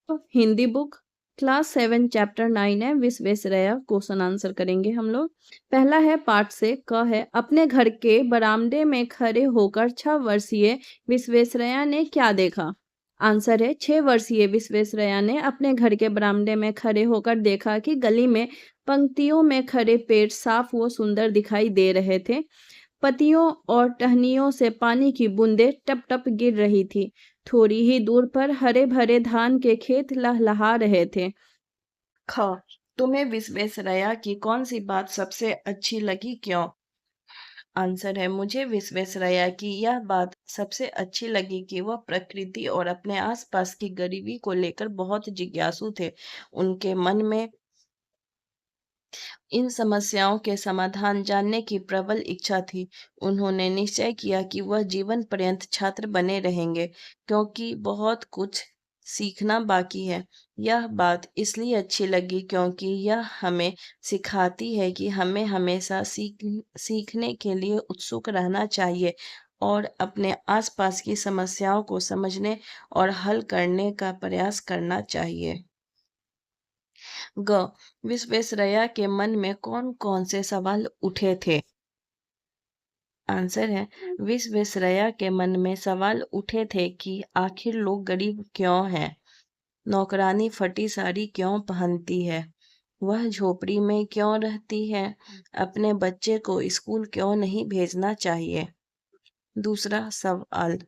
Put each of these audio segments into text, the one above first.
Hindi book class 7 chapter 9 है Visvesvaraya. Question answer करेंगे हम लोग। पहला है पाठ से क है अपने घर के बरामदे में खड़े होकर 6 वर्षीय विश्वेश्वरैया ने क्या देखा। आंसर है 6 वर्षीय विश्वेश्वरैया ने अपने घर के बरामदे में खड़े होकर देखा कि गली में पंक्तियों में खड़े पेड़ साफ व सुंदर दिखाई दे रहे थे। पत्तियों और टहनियों से पानी की बूंदें टप टप गिर रही थी। थोड़ी ही दूर पर हरे भरे धान के खेत लहलहा रहे थे। ख तुम्हें विश्वेश्वरैया की कौन सी बात सबसे अच्छी लगी, क्यों। आंसर है मुझे विश्वेश्वरैया की यह बात सबसे अच्छी लगी कि वह प्रकृति और अपने आसपास की गरीबी को लेकर बहुत जिज्ञासु थे। उनके मन में इन समस्याओं के समाधान जानने की प्रबल इच्छा थी। उन्होंने निश्चय किया कि वह जीवन पर्यंत छात्र बने रहेंगे, क्योंकि बहुत कुछ सीखना बाकी है। यह बात इसलिए अच्छी लगी क्योंकि यह हमें सिखाती है कि हमें हमेशा सीखने के लिए उत्सुक रहना चाहिए और अपने आसपास की समस्याओं को समझने और हल करने का प्रयास करना चाहिए। ग विश्वेश्वरैया के मन में कौन कौन से सवाल उठे थे। आंसर है विश्वेश्वरैया के मन में सवाल उठे थे कि आखिर लोग गरीब क्यों हैं, नौकरानी फटी साड़ी क्यों पहनती है, वह झोपड़ी में क्यों रहती है, अपने बच्चे को स्कूल क्यों नहीं भेजना चाहिए। दूसरा सवाल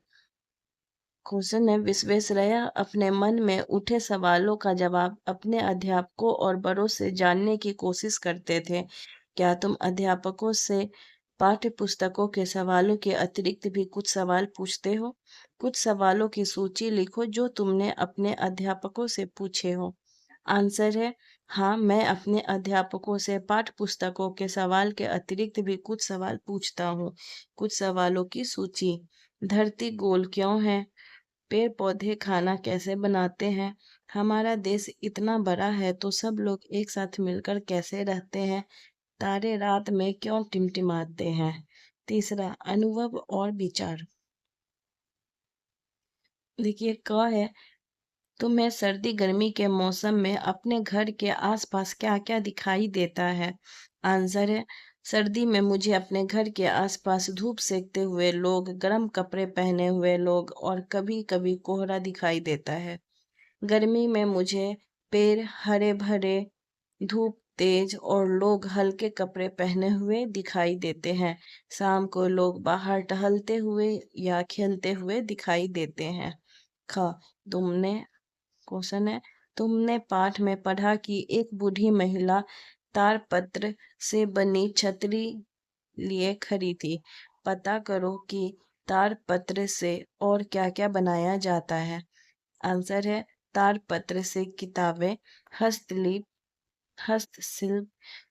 क्वेश्चन है विश्वेश्वरैया अपने मन में उठे सवालों का जवाब अपने अध्यापकों और बड़ों से जानने की कोशिश करते थे। क्या तुम अध्यापकों से पाठ्य पुस्तकों के सवालों के अतिरिक्त भी कुछ सवाल पूछते हो। कुछ सवालों की सूची लिखो जो तुमने अपने अध्यापकों से पूछे हो। आंसर है हाँ, मैं अपने अध्यापकों से पाठ्य पुस्तकों के सवाल के अतिरिक्त भी कुछ सवाल पूछता हूँ। कुछ सवालों की सूची। धरती गोल क्यों है, पेड़ पौधे खाना कैसे बनाते हैं, हमारा देश इतना बड़ा है तो सब लोग एक साथ मिलकर कैसे रहते हैं, तारे रात में क्यों टिमटिमाते हैं। तीसरा अनुभव और विचार। देखिए क है तुम्हें सर्दी गर्मी के मौसम में अपने घर के आसपास क्या क्या दिखाई देता है। आंसर है सर्दी में मुझे अपने घर के आसपास धूप सेकते हुए लोग, गर्म कपड़े पहने हुए लोग और कभी कभी कोहरा दिखाई देता है। गर्मी में मुझे पेड़ हरे भरे, धूप तेज और लोग हल्के कपड़े पहने हुए दिखाई देते हैं। शाम को लोग बाहर टहलते हुए या खेलते हुए दिखाई देते हैं। ख तुमने क्वेश्चन है तुमने पाठ में पढ़ा कि एक बूढ़ी महिला तारपत्र से बनी छतरी लिए खड़ी थी। पता करो कि तारपत्र से और क्या क्या बनाया जाता है। आंसर है तारपत्र से किताबें, हस्तलिप हस्तशिल्प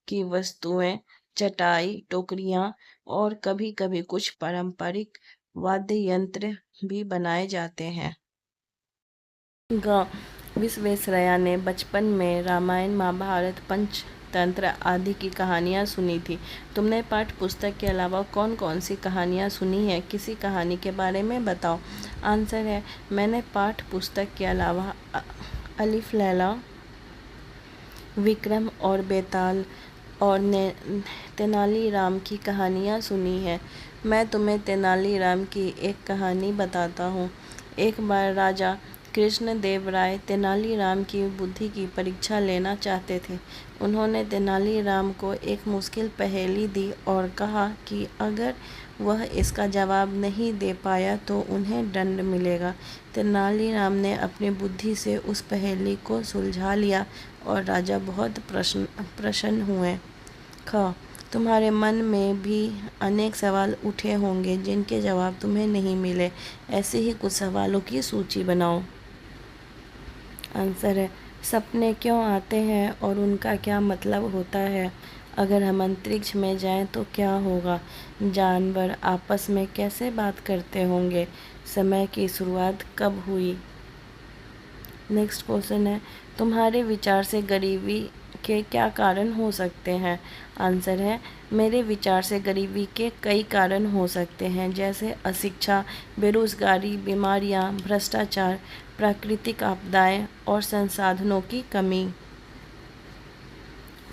की वस्तुएं, चटाई, टोकरियां और कभी कभी कुछ पारंपरिक वाद्य यंत्र भी बनाए जाते हैं। ग विश्वेश्वरैया ने बचपन में रामायण, महाभारत, पंचतंत्र आदि की कहानियाँ सुनी थी। तुमने पाठ्य पुस्तक के अलावा कौन कौन सी कहानियाँ सुनी हैं, किसी कहानी के बारे में बताओ। आंसर है मैंने पाठ्य पुस्तक के अलावा अलिफ लैला, विक्रम और बेताल और तेनालीराम की कहानियाँ सुनी है। मैं तुम्हें तेनालीराम की एक कहानी बताता हूँ। एक बार राजा कृष्णदेव राय तेनालीराम की बुद्धि की परीक्षा लेना चाहते थे। उन्होंने तेनालीराम को एक मुश्किल पहेली दी और कहा कि अगर वह इसका जवाब नहीं दे पाया तो उन्हें दंड मिलेगा। तेनालीराम ने अपनी बुद्धि से उस पहेली को सुलझा लिया और राजा बहुत प्रसन्न हुए। ख तुम्हारे मन में भी अनेक सवाल उठे होंगे जिनके जवाब तुम्हें नहीं मिले। ऐसे ही कुछ सवालों की सूची बनाओ। आंसर है सपने क्यों आते हैं और उनका क्या मतलब होता है, अगर हम अंतरिक्ष में जाएं तो क्या होगा, जानवर आपस में कैसे बात करते होंगे, समय की शुरुआत कब हुई। नेक्स्ट क्वेश्चन है तुम्हारे विचार से गरीबी के क्या कारण हो सकते हैं। आंसर है मेरे विचार से गरीबी के कई कारण हो सकते हैं, जैसे अशिक्षा, बेरोजगारी, बीमारियां, भ्रष्टाचार, प्राकृतिक आपदाएं और संसाधनों की कमी।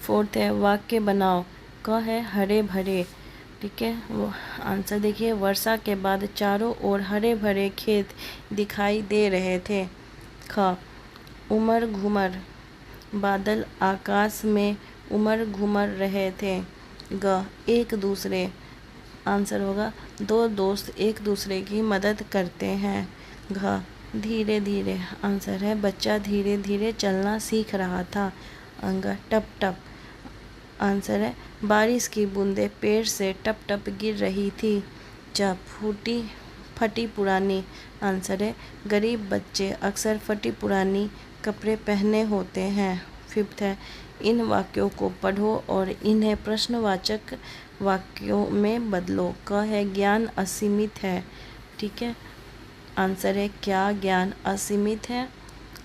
फोर्थ है वाक्य बनाओ। क है हरे भरे। ठीक है, वो आंसर देखिए, वर्षा के बाद चारों ओर हरे भरे खेत दिखाई दे रहे थे। ख उमर घुमर, बादल आकाश में उमर घुमर रहे थे। ग एक दूसरे, आंसर होगा दो दोस्त एक दूसरे की मदद करते हैं। घ धीरे धीरे, आंसर है बच्चा धीरे धीरे चलना सीख रहा था। अंग टप टप, आंसर है बारिश की बूंदें पेड़ से टप टप गिर रही थी। च फटी पुरानी, आंसर है गरीब बच्चे अक्सर फटी पुरानी कपड़े पहने होते हैं। फिफ्थ है इन वाक्यों को पढ़ो और इन्हें प्रश्नवाचक वाक्यों में बदलो। क है ज्ञान असीमित है। ठीक है, आंसर है क्या ज्ञान असीमित है।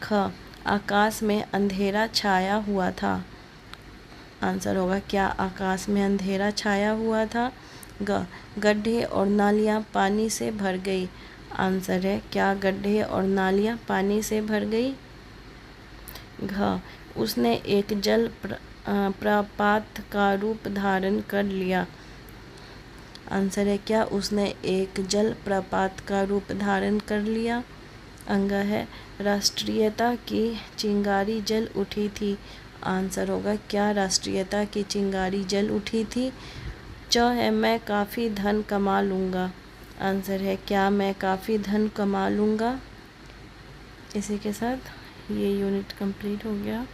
ख आकाश में अंधेरा छाया हुआ था। आंसर होगा क्या आकाश में अंधेरा छाया हुआ था। ग गड्ढे और नालियाँ पानी से भर गई। आंसर है क्या गड्ढे और नालियाँ पानी से भर गई। घ उसने एक प्रपात का रूप धारण कर लिया। आंसर है क्या उसने एक जल प्रपात का रूप धारण कर लिया। अंग है राष्ट्रीयता की चिंगारी जल उठी थी। आंसर होगा क्या राष्ट्रीयता की चिंगारी जल उठी थी। च है मैं काफ़ी धन कमा लूँगा। आंसर है क्या मैं काफ़ी धन कमा लूँगा। इसी के साथ ये यूनिट कंप्लीट हो गया।